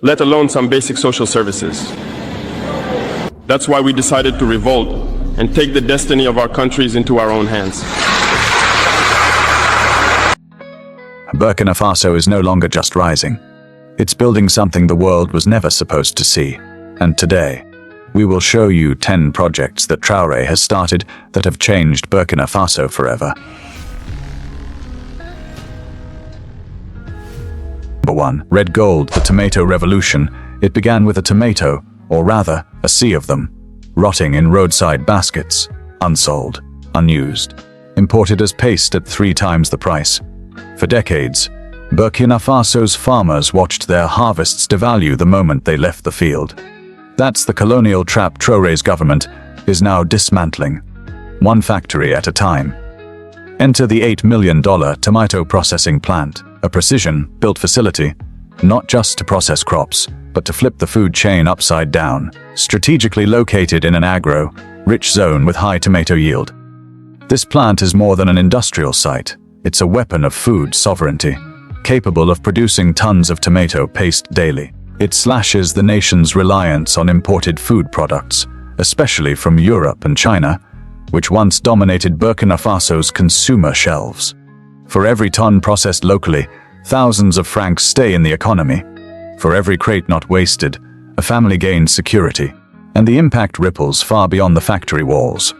let alone some basic social services. That's why we decided to revolt and take the destiny of our countries into our own hands. Burkina Faso is no longer just rising. It's building something the world was never supposed to see. And today, we will show you 10 projects that Traore has started that have changed Burkina Faso forever. Number 1. Red Gold, the tomato revolution. It began with a tomato, or rather, a sea of them, rotting in roadside baskets, unsold, unused, imported as paste at 3 times the price. For decades, Burkina Faso's farmers watched their harvests devalue the moment they left the field. That's the colonial trap Traore's government is now dismantling, one factory at a time. Enter the $8 million tomato processing plant, a precision-built facility, not just to process crops, but to flip the food chain upside down, strategically located in an agro-rich zone with high tomato yield. This plant is more than an industrial site. It's a weapon of food sovereignty, capable of producing tons of tomato paste daily. It slashes the nation's reliance on imported food products, especially from Europe and China, which once dominated Burkina Faso's consumer shelves. For every ton processed locally, thousands of francs stay in the economy. For every crate not wasted, a family gains security, and the impact ripples far beyond the factory walls.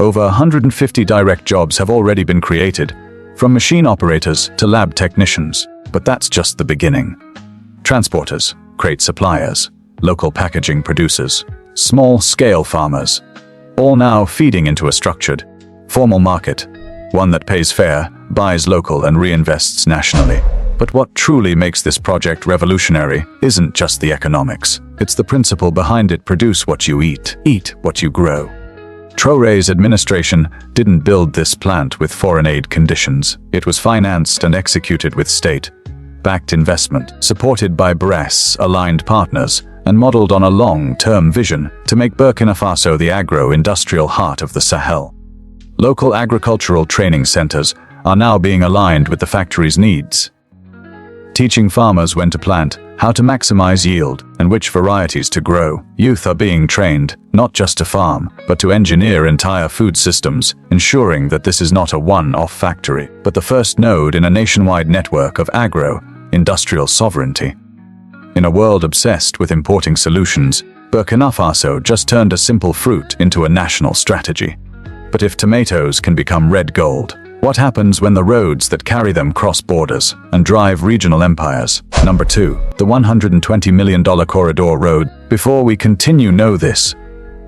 Over 150 direct jobs have already been created, from machine operators to lab technicians, but that's just the beginning. Transporters, crate suppliers, local packaging producers, small-scale farmers, all now feeding into a structured, formal market, one that pays fair, buys local and reinvests nationally. But what truly makes this project revolutionary isn't just the economics. It's the principle behind it: produce what you eat what you grow. Traore's administration didn't build this plant with foreign aid conditions. It was financed and executed with state-backed investment, supported by BRES-aligned partners, and modeled on a long-term vision to make Burkina Faso the agro-industrial heart of the Sahel. Local agricultural training centers are now being aligned with the factory's needs, teaching farmers when to plant, how to maximize yield, and which varieties to grow. Youth are being trained, not just to farm, but to engineer entire food systems, ensuring that this is not a one-off factory, but the first node in a nationwide network of agro-industrial sovereignty. In a world obsessed with importing solutions, Burkina Faso just turned a simple fruit into a national strategy. But if tomatoes can become red gold, what happens when the roads that carry them cross borders and drive regional empires? Number 2. The $120 million corridor road. Before we continue, know this.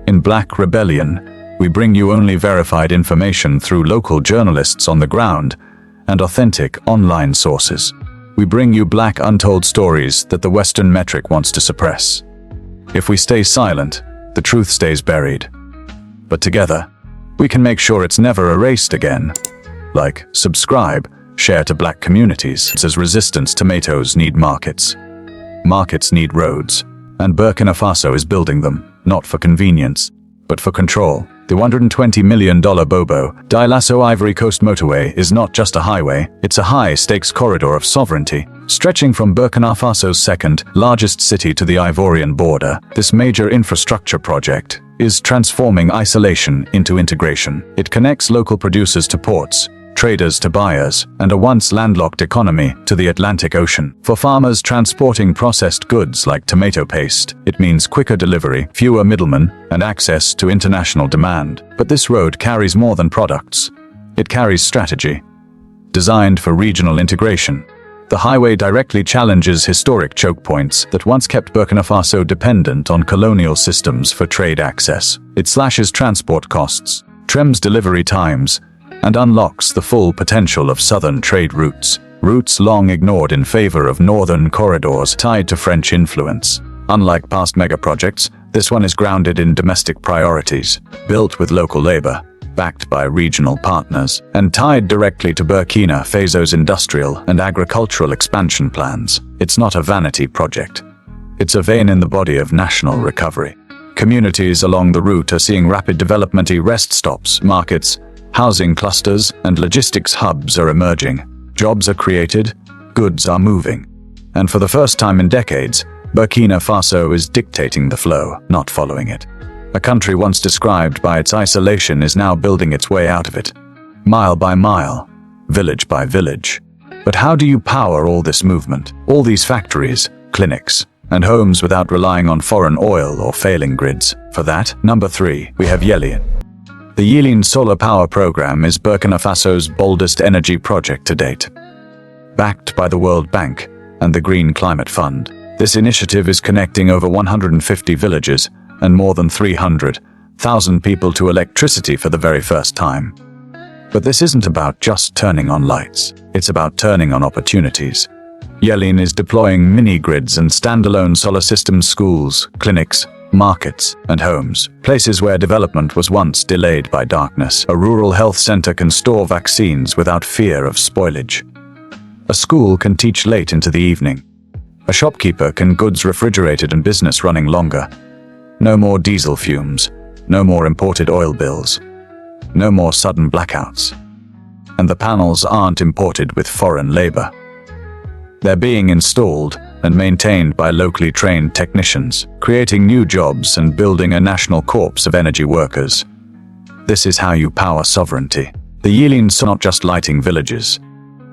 In Black Rebellion, we bring you only verified information through local journalists on the ground and authentic online sources. We bring you black untold stories that the Western metric wants to suppress. If we stay silent, the truth stays buried. But together, we can make sure it's never erased again. Like, subscribe, share to black communities. As resistance tomatoes need markets. Markets need roads. And Burkina Faso is building them, not for convenience, but for control. The $120 million Bobo Dioulasso Ivory Coast motorway is not just a highway, it's a high-stakes corridor of sovereignty. Stretching from Burkina Faso's second-largest city to the Ivorian border, this major infrastructure project is transforming isolation into integration. It connects local producers to ports, traders to buyers, and a once landlocked economy to the Atlantic Ocean. For farmers transporting processed goods like tomato paste, it means quicker delivery, fewer middlemen, and access to international demand. But this road carries more than products. It carries strategy, designed for regional integration. The highway directly challenges historic choke points that once kept Burkina Faso dependent on colonial systems for trade access. It slashes transport costs, trims delivery times, and unlocks the full potential of southern trade routes long ignored in favor of northern corridors tied to French influence. Unlike past megaprojects, this one is grounded in domestic priorities, built with local labor, backed by regional partners, and tied directly to Burkina Faso's industrial and agricultural expansion plans. It's not a vanity project. It's a vein in the body of national recovery. Communities along the route are seeing rapid development. Rest stops, markets, housing clusters, and logistics hubs are emerging. Jobs are created, goods are moving. And for the first time in decades, Burkina Faso is dictating the flow, not following it. A country once described by its isolation is now building its way out of it, mile by mile, village by village. But how do you power all this movement, all these factories, clinics, and homes without relying on foreign oil or failing grids? For that, number 3, we have Yelin. The Yelin solar power program is Burkina Faso's boldest energy project to date. Backed by the World Bank and the Green Climate Fund, this initiative is connecting over 150 villages and more than 300,000 people to electricity for the very first time. But this isn't about just turning on lights. It's about turning on opportunities. Yelin is deploying mini-grids and standalone solar systems schools, clinics, markets, and homes, places where development was once delayed by darkness. A rural health center can store vaccines without fear of spoilage. A school can teach late into the evening. A shopkeeper can goods refrigerated and business running longer. No more diesel fumes, no more imported oil bills, no more sudden blackouts. And the panels aren't imported with foreign labor. They're being installed and maintained by locally trained technicians, creating new jobs and building a national corps of energy workers. This is how you power sovereignty. The Yelin's not just lighting villages.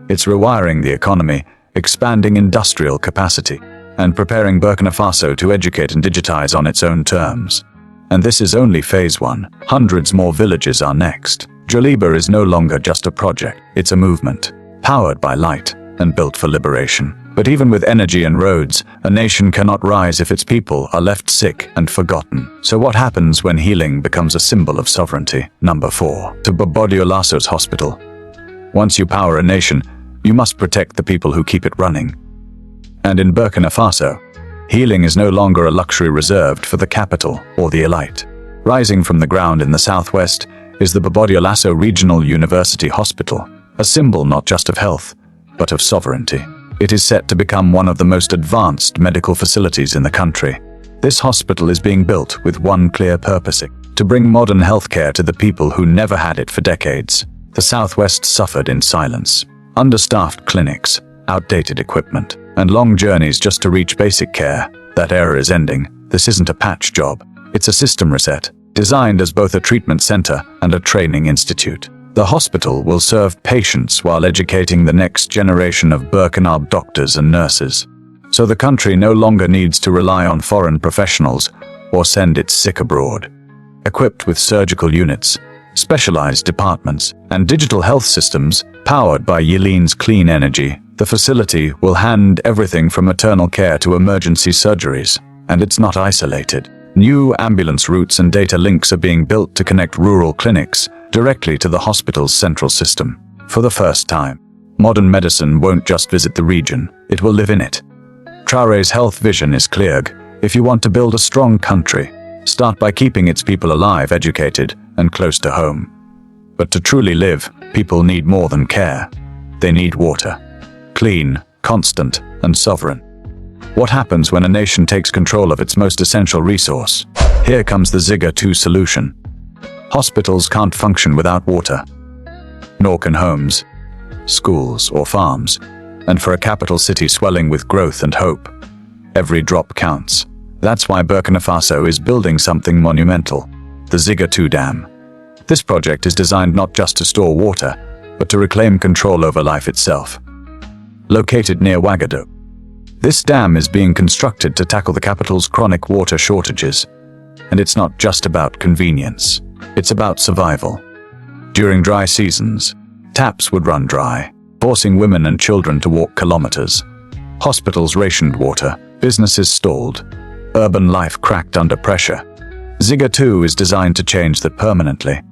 It's rewiring the economy, expanding industrial capacity, and preparing Burkina Faso to educate and digitize on its own terms. And this is only phase 1. Hundreds more villages are next. Joliba is no longer just a project, it's a movement, powered by light and built for liberation. But even with energy and roads, a nation cannot rise if its people are left sick and forgotten. So what happens when healing becomes a symbol of sovereignty? Number 4. To Bobodio Lasso's hospital. Once you power a nation, you must protect the people who keep it running. And in Burkina Faso, healing is no longer a luxury reserved for the capital or the elite. Rising from the ground in the southwest is the Bobodio Lasso Regional University Hospital, a symbol not just of health, but of sovereignty. It is set to become one of the most advanced medical facilities in the country. This hospital is being built with one clear purpose: to bring modern healthcare to the people who never had it for decades. The southwest suffered in silence. Understaffed clinics, outdated equipment, and long journeys just to reach basic care. That era is ending. This isn't a patch job. It's a system reset, designed as both a treatment center and a training institute. The hospital will serve patients while educating the next generation of Burkina doctors and nurses. So the country no longer needs to rely on foreign professionals or send its sick abroad. Equipped with surgical units, specialized departments, and digital health systems powered by Yelin's clean energy, the facility will hand everything from maternal care to emergency surgeries. And it's not isolated. New ambulance routes and data links are being built to connect rural clinics directly to the hospital's central system. For the first time, modern medicine won't just visit the region, it will live in it. Traore's health vision is clear. If you want to build a strong country, start by keeping its people alive, educated, and close to home. But to truly live, people need more than care. They need water. Clean, constant, and sovereign. What happens when a nation takes control of its most essential resource? Here comes the Ziga 2 solution. Hospitals can't function without water. Nor can homes, schools, or farms. And for a capital city swelling with growth and hope, every drop counts. That's why Burkina Faso is building something monumental, the Ziga 2 Dam. This project is designed not just to store water, but to reclaim control over life itself. Located near Ouagadougou, this dam is being constructed to tackle the capital's chronic water shortages. And it's not just about convenience, it's about survival. During dry seasons, taps would run dry, forcing women and children to walk kilometers. Hospitals rationed water, businesses stalled, urban life cracked under pressure. Ziga 2 is designed to change that permanently.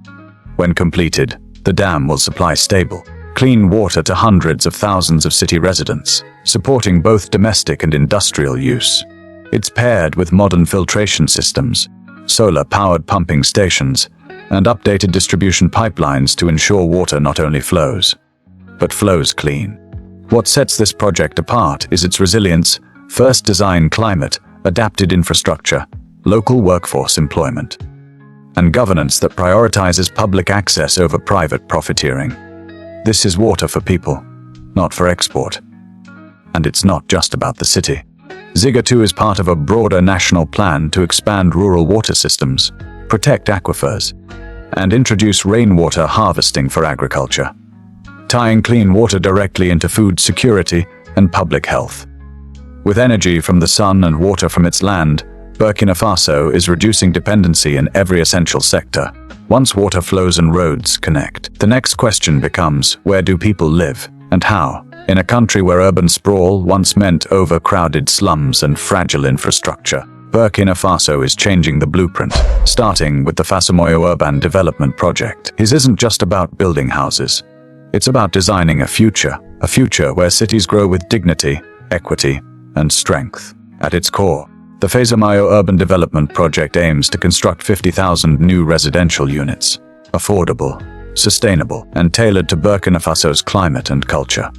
When completed, the dam will supply stable, clean water to hundreds of thousands of city residents, supporting both domestic and industrial use. It's paired with modern filtration systems, solar-powered pumping stations, and updated distribution pipelines to ensure water not only flows, but flows clean. What sets this project apart is its resilience, first design climate, adapted infrastructure, local workforce employment, and governance that prioritizes public access over private profiteering. This is water for people, not for export. And it's not just about the city. Ziga 2 is part of a broader national plan to expand rural water systems, protect aquifers, and introduce rainwater harvesting for agriculture, tying clean water directly into food security and public health. With energy from the sun and water from its land, Burkina Faso is reducing dependency in every essential sector. Once water flows and roads connect, the next question becomes, where do people live, and how? In a country where urban sprawl once meant overcrowded slums and fragile infrastructure, Burkina Faso is changing the blueprint, starting with the Fasomoyo Urban Development Project. It isn't just about building houses. It's about designing a future where cities grow with dignity, equity, and strength. At its core, the Fasomoyo Urban Development Project aims to construct 50,000 new residential units, affordable, sustainable, and tailored to Burkina Faso's climate and culture.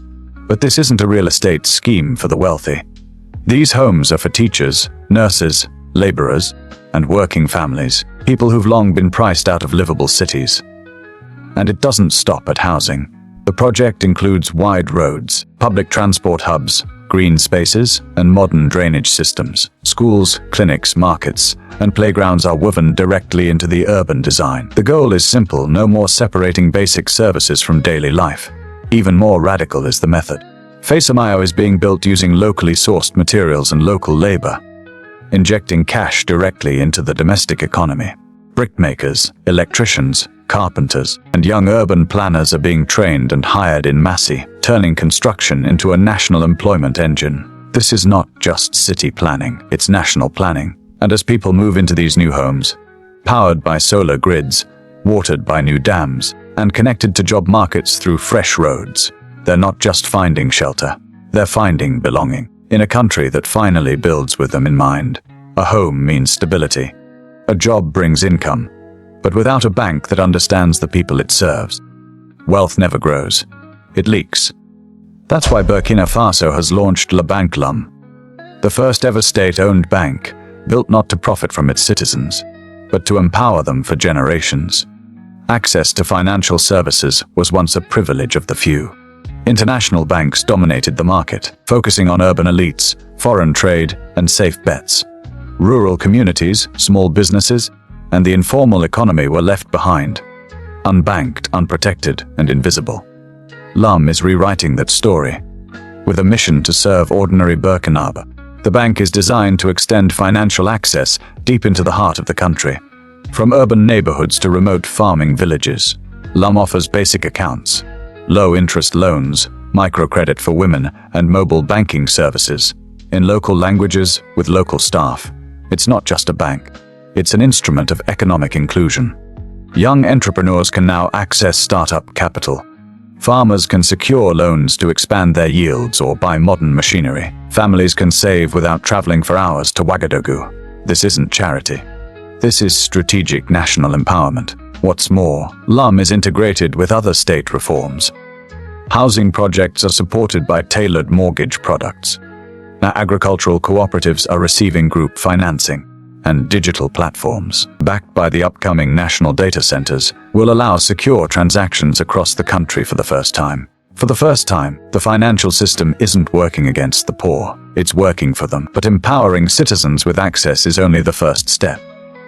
But this isn't a real estate scheme for the wealthy. These homes are for teachers, nurses, laborers, and working families, people who've long been priced out of livable cities. And it doesn't stop at housing. The project includes wide roads, public transport hubs, green spaces, and modern drainage systems. Schools, clinics, markets, and playgrounds are woven directly into the urban design. The goal is simple: no more separating basic services from daily life. Even more radical is the method. Fasomoyo is being built using locally sourced materials and local labor, injecting cash directly into the domestic economy. Brickmakers, electricians, carpenters, and young urban planners are being trained and hired in masse, turning construction into a national employment engine. This is not just city planning, it's national planning. And as people move into these new homes, powered by solar grids, watered by new dams, and connected to job markets through fresh roads, they're not just finding shelter, they're finding belonging. In a country that finally builds with them in mind, a home means stability. A job brings income, but without a bank that understands the people it serves, wealth never grows. It leaks. That's why Burkina Faso has launched La Banque L'Homme, the first ever state-owned bank, built not to profit from its citizens, but to empower them for generations. Access to financial services was once a privilege of the few. International banks dominated the market, focusing on urban elites, foreign trade, and safe bets. Rural communities, small businesses, and the informal economy were left behind, unbanked, unprotected, and invisible. L'Homme is rewriting that story. With a mission to serve ordinary Burkinabé, the bank is designed to extend financial access deep into the heart of the country. From urban neighborhoods to remote farming villages, L'Homme offers basic accounts, low-interest loans, microcredit for women, and mobile banking services, in local languages with local staff. It's not just a bank. It's an instrument of economic inclusion. Young entrepreneurs can now access startup capital. Farmers can secure loans to expand their yields or buy modern machinery. Families can save without traveling for hours to Ouagadougou. This isn't charity. This is strategic national empowerment. What's more, L'Homme is integrated with other state reforms. Housing projects are supported by tailored mortgage products. Now, agricultural cooperatives are receiving group financing, and digital platforms, backed by the upcoming national data centers, will allow secure transactions across the country for the first time. For the first time, the financial system isn't working against the poor, it's working for them. But empowering citizens with access is only the first step.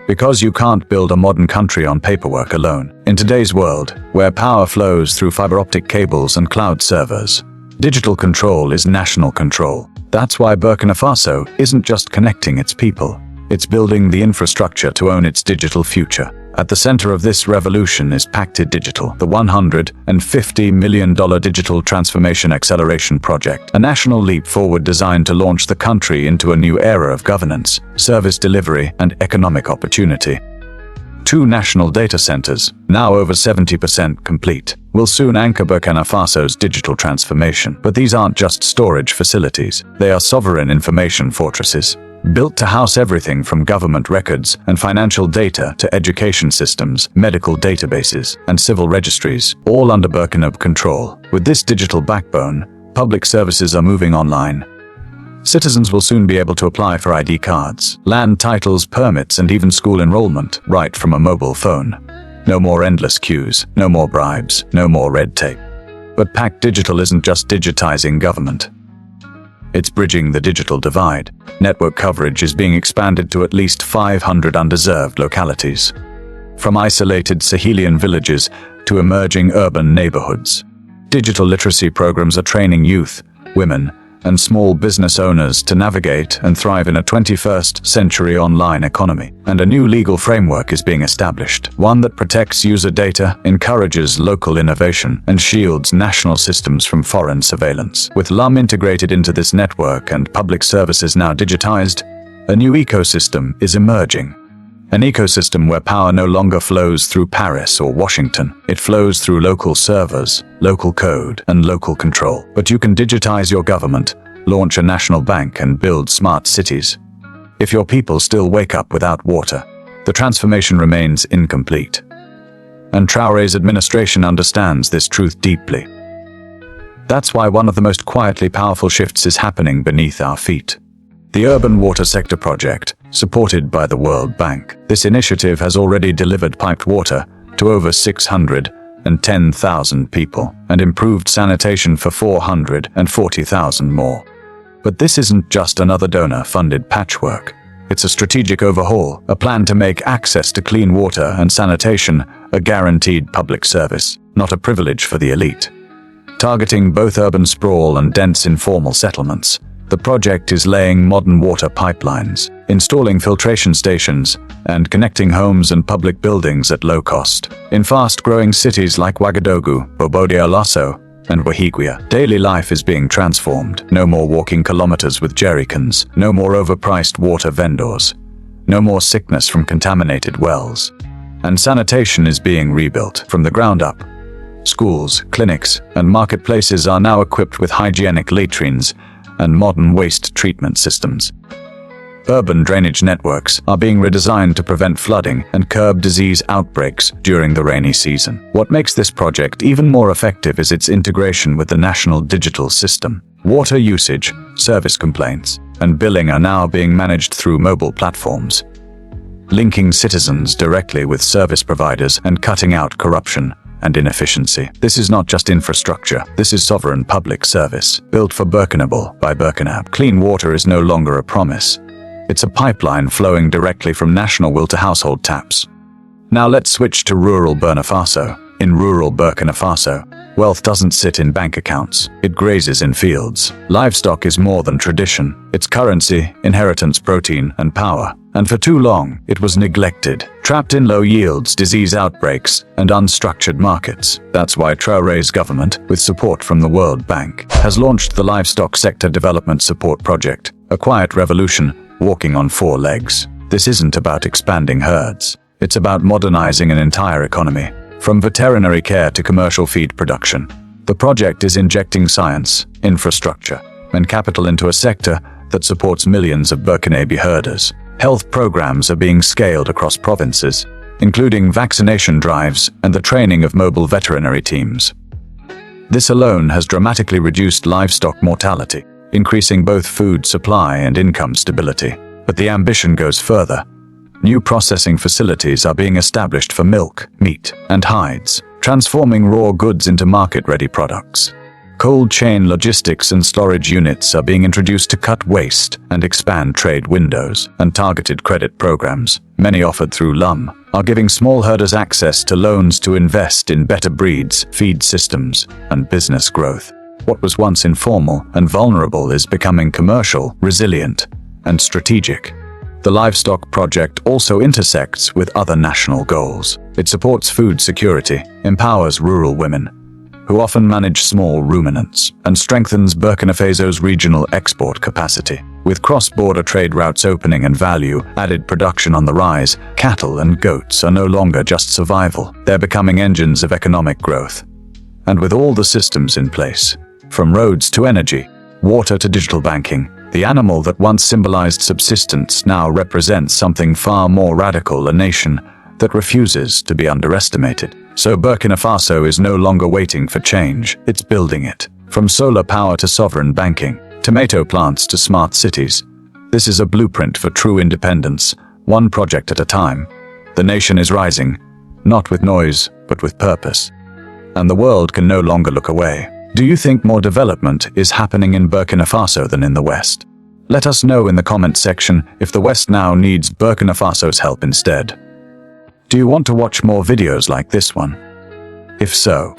Because you can't build a modern country on paperwork alone. In today's world, where power flows through fiber optic cables and cloud servers, digital control is national control. That's why Burkina Faso isn't just connecting its people. It's building the infrastructure to own its digital future. At the center of this revolution is Pacted Digital, the $150 million Digital Transformation Acceleration Project, a national leap forward designed to launch the country into a new era of governance, service delivery, and economic opportunity. 2 national data centers, now over 70% complete, will soon anchor Burkina Faso's digital transformation. But these aren't just storage facilities. They are sovereign information fortresses, built to house everything from government records and financial data to education systems, medical databases, and civil registries, all under Burkinabe control. With this digital backbone, public services are moving online. Citizens will soon be able to apply for ID cards, land titles, permits, and even school enrollment right from a mobile phone. No more endless queues, no more bribes, no more red tape. But Pacted Digital isn't just digitizing government. It's bridging the digital divide. Network coverage is being expanded to at least 500 underserved localities, from isolated Sahelian villages to emerging urban neighborhoods. Digital literacy programs are training youth, women, and small business owners to navigate and thrive in a 21st century online economy. And a new legal framework is being established, one that protects user data, encourages local innovation, and shields national systems from foreign surveillance. With LUM integrated into this network and public services now digitized, a new ecosystem is emerging. An ecosystem where power no longer flows through Paris or Washington. It flows through local servers, local code, and local control. But you can digitize your government, launch a national bank, and build smart cities. If your people still wake up without water, the transformation remains incomplete. And Traoré's administration understands this truth deeply. That's why one of the most quietly powerful shifts is happening beneath our feet. The Urban Water Sector Project, supported by the World Bank. This initiative has already delivered piped water to over 610,000 people and improved sanitation for 440,000 more. But this isn't just another donor-funded patchwork. It's a strategic overhaul, a plan to make access to clean water and sanitation a guaranteed public service, not a privilege for the elite. Targeting both urban sprawl and dense informal settlements, the project is laying modern water pipelines, installing filtration stations, and connecting homes and public buildings at low cost. In fast-growing cities like Ouagadougou, Bobo-Dioulasso, and Wahigwea, daily life is being transformed. No more walking kilometers with jerrycans, no more overpriced water vendors, no more sickness from contaminated wells. And sanitation is being rebuilt from the ground up. Schools, clinics, and marketplaces are now equipped with hygienic latrines and modern waste treatment systems. Urban drainage networks are being redesigned to prevent flooding and curb disease outbreaks during the rainy season. What makes this project even more effective is its integration with the national digital system. Water usage, service complaints, and billing are now being managed through mobile platforms, linking citizens directly with service providers and cutting out corruption and inefficiency. This is not just infrastructure, this is sovereign public service, built for Burkinabé by Burkina. Clean water is no longer a promise. It's a pipeline flowing directly from national will to household taps. Now let's switch to rural Burkina Faso. In rural Burkina Faso, wealth doesn't sit in bank accounts, it grazes in fields. Livestock is more than tradition, it's currency, inheritance, protein, and power. And for too long, it was neglected, trapped in low yields, disease outbreaks, and unstructured markets. That's why Traoré's government, with support from the World Bank, has launched the Livestock Sector Development Support Project, a quiet revolution walking on 4 legs. This isn't about expanding herds. It's about modernizing an entire economy, from veterinary care to commercial feed production. The project is injecting science, infrastructure, and capital into a sector that supports millions of Burkinabe herders. Health programs are being scaled across provinces, including vaccination drives and the training of mobile veterinary teams. This alone has dramatically reduced livestock mortality, increasing both food supply and income stability. But the ambition goes further. New processing facilities are being established for milk, meat, and hides, transforming raw goods into market-ready products. Cold chain logistics and storage units are being introduced to cut waste and expand trade windows, and targeted credit programs, many offered through LUM, are giving small herders access to loans to invest in better breeds, feed systems, and business growth. What was once informal and vulnerable is becoming commercial, resilient, and strategic. The Livestock Project also intersects with other national goals. It supports food security, empowers rural women, who often manage small ruminants, and strengthens Burkina Faso's regional export capacity. With cross-border trade routes opening and value-added production on the rise, cattle and goats are no longer just survival. They're becoming engines of economic growth. And with all the systems in place, from roads to energy, water to digital banking, the animal that once symbolized subsistence now represents something far more radical, a nation that refuses to be underestimated. So Burkina Faso is no longer waiting for change, it's building it. From solar power to sovereign banking, tomato plants to smart cities. This is a blueprint for true independence, one project at a time. The nation is rising, not with noise, but with purpose. And the world can no longer look away. Do you think more development is happening in Burkina Faso than in the West? Let us know in the comment section if the West now needs Burkina Faso's help instead. Do you want to watch more videos like this one? If so,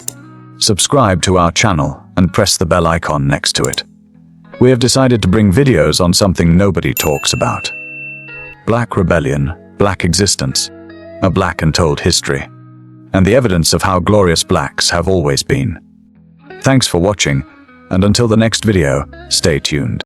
subscribe to our channel and press the bell icon next to it. We have decided to bring videos on something nobody talks about. Black rebellion, black existence, a black and told history, and the evidence of how glorious blacks have always been. Thanks for watching, and until the next video, stay tuned.